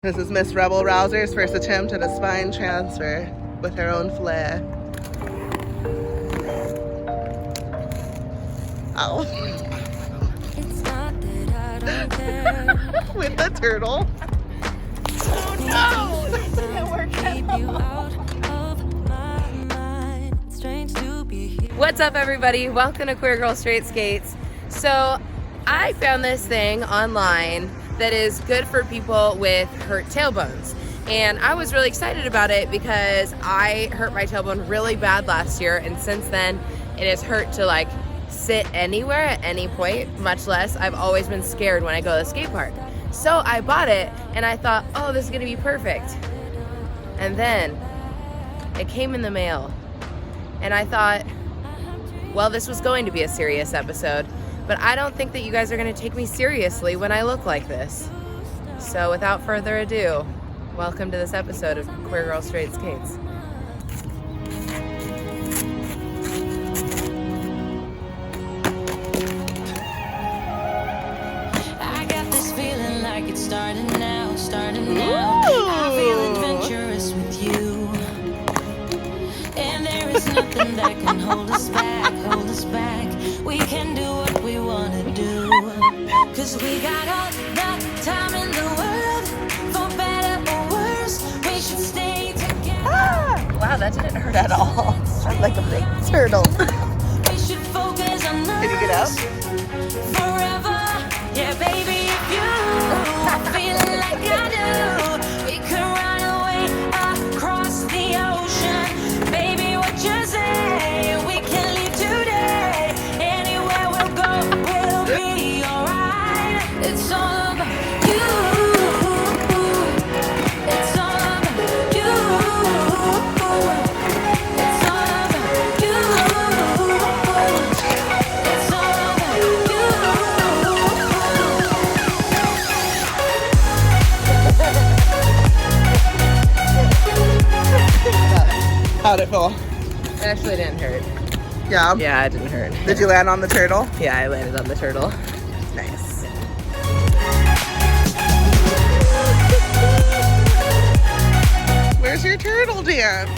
This is Miss Rebel Rouser's first attempt at a spine transfer with her own flair. Ow. It's not that I don't care. With the turtle. Oh no! Keep you out of my mind. Strange to be here. What's up, everybody? Welcome to Queer Girl Straight Skates. So I found this thing online that is good for people with hurt tailbones. And I was really excited about it because I hurt my tailbone really bad last year, and since then it has hurt to like sit anywhere at any point, much less I've always been scared when I go to the skate park. So I bought it and I thought, oh, this is gonna be perfect. And then it came in the mail and I thought, well, this was going to be a serious episode, but I don't think that you guys are gonna take me seriously when I look like this. So without further ado, welcome to this episode of Queer Girl Straight Skates. I got this feeling like it's starting now, starting now. I feel adventurous with you. And there is nothing that can hold us back, hold us back. We can do what we want to do. Cause we got all the time in the world. For better or worse, we should stay together. Wow, that didn't hurt at all. I'm like a big turtle. We should focus on us. Did you get out? Forever, yeah, baby, if you feel like I do, we could run away across the ocean. Baby, what you say? We can leave today. Anywhere we'll go, we'll be alright. It's all about you. It's all about you. It's all about you. It's all about you. How'd it feel? It actually didn't hurt. Yeah? Yeah, it didn't hurt. Did you land on the turtle? Yeah, I landed on the turtle. Nice. Where's your turtle dance?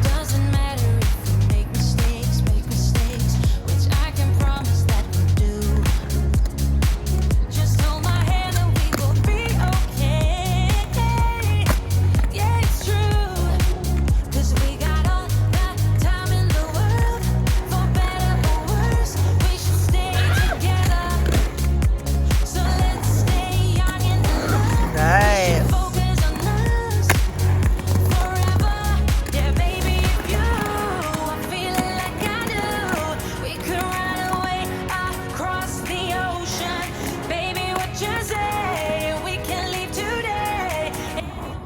Doesn't matter if we make mistakes, which I can promise that we'll do. Just hold my hand and we will be okay. Yeah, it's true. Cause we got all the time in the world. For better or worse, we should stay together. So let's stay young and in love. Nice. Focus on us forever. Yeah, baby, if you are feeling like I do, we could run away across the ocean. Baby, what you say? We can leave today.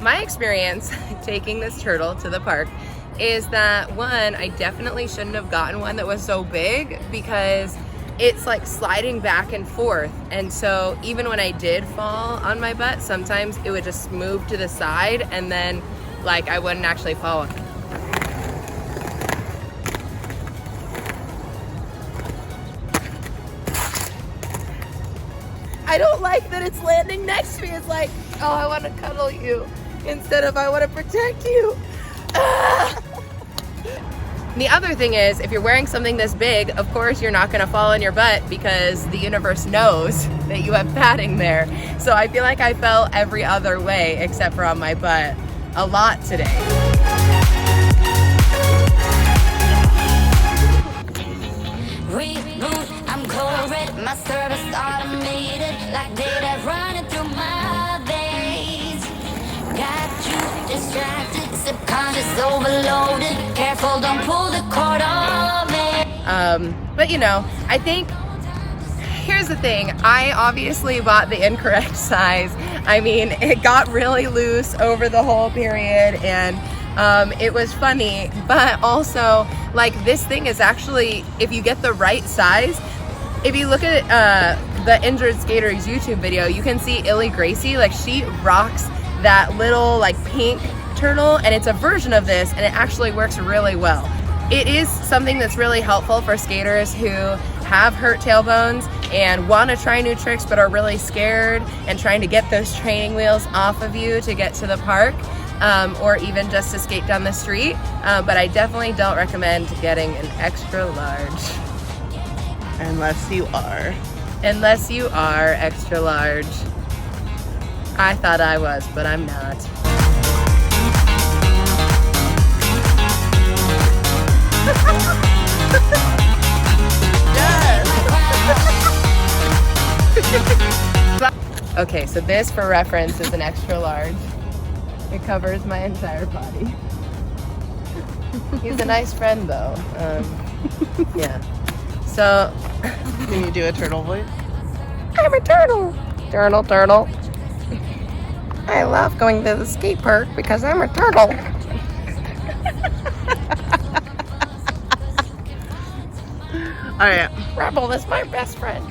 My experience taking this turtle to the park is that, one, I definitely shouldn't have gotten one that was so big because it's like sliding back and forth, and so even when I did fall on my butt, sometimes it would just move to the side and then like I wouldn't actually fall. I don't like that it's landing next to me. It's like, oh, I want to cuddle you instead of I want to protect you. Ah! The other thing is, if you're wearing something this big, of course you're not going to fall on your butt because the universe knows that you have padding there. So I feel like I fell every other way except for on my butt a lot today. Reboot, I'm cold red, my service automated, like data running through my veins. Got you distracted, subconscious overloaded. Careful, don't pull the cord on me. But you know, I think, here's the thing, I obviously bought the incorrect size. I mean, it got really loose over the whole period, and it was funny, but also like this thing is actually, if you get the right size, if you look at the Injured Skater's YouTube video, you can see Illy Gracie, like she rocks that little like pink turtle, and it's a version of this, and it actually works really well. It is something that's really helpful for skaters who have hurt tailbones and want to try new tricks but are really scared and trying to get those training wheels off of you to get to the park, or even just to skate down the street. But I definitely don't recommend getting an extra large. Unless you are. Unless you are extra large. I thought I was, but I'm not. Okay, so this, for reference, is an extra large. It covers my entire body. He's a nice friend, though. Yeah. So, Can you do a turtle voice? I'm a turtle. Turtle, turtle. I love going to the skate park because I'm a turtle. Alright. Rebel is my best friend.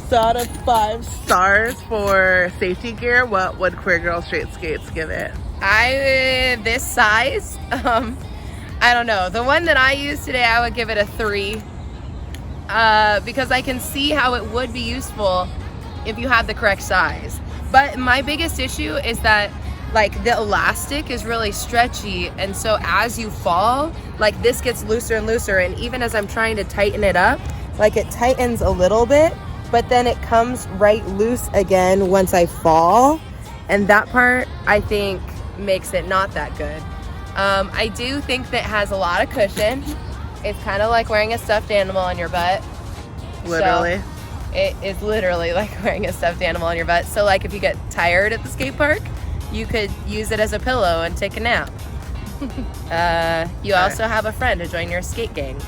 So out of 5 stars for safety gear, what would Queer Girl Straight Skates give it? This size, I don't know. The one that I used today, I would give it a 3. Because I can see how it would be useful if you had the correct size. But my biggest issue is that like the elastic is really stretchy, and so as you fall, like this gets looser and looser, and even as I'm trying to tighten it up, like it tightens a little bit, but then it comes right loose again once I fall, and that part I think makes it not that good. I do think that it has a lot of cushion. It's kind of like wearing a stuffed animal on your butt. Literally. So it is literally like wearing a stuffed animal on your butt. So like if you get tired at the skate park, you could use it as a pillow and take a nap. You also have a friend to join your skate gang.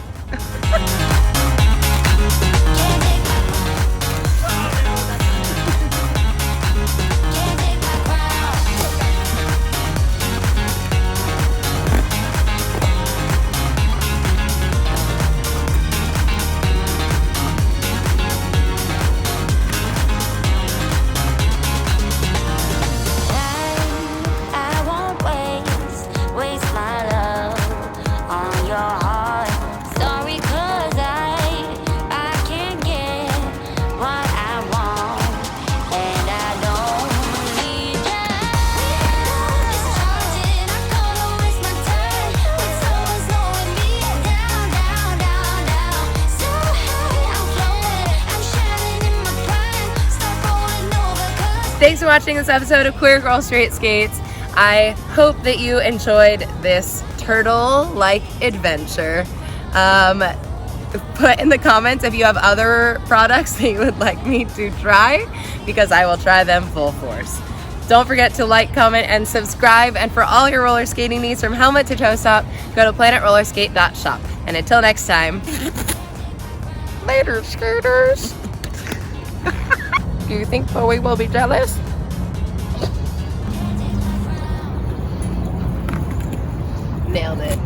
Thanks for watching this episode of Queer Girl Straight Skates. I hope that you enjoyed this turtle-like adventure. Put in the comments if you have other products that you would like me to try, because I will try them full force. Don't forget to like, comment, and subscribe. And for all your roller skating needs from helmet to toe stop, go to planetrollerskate.shop. And until next time, later, skaters. Do you think Bowie will be jealous? Nailed it.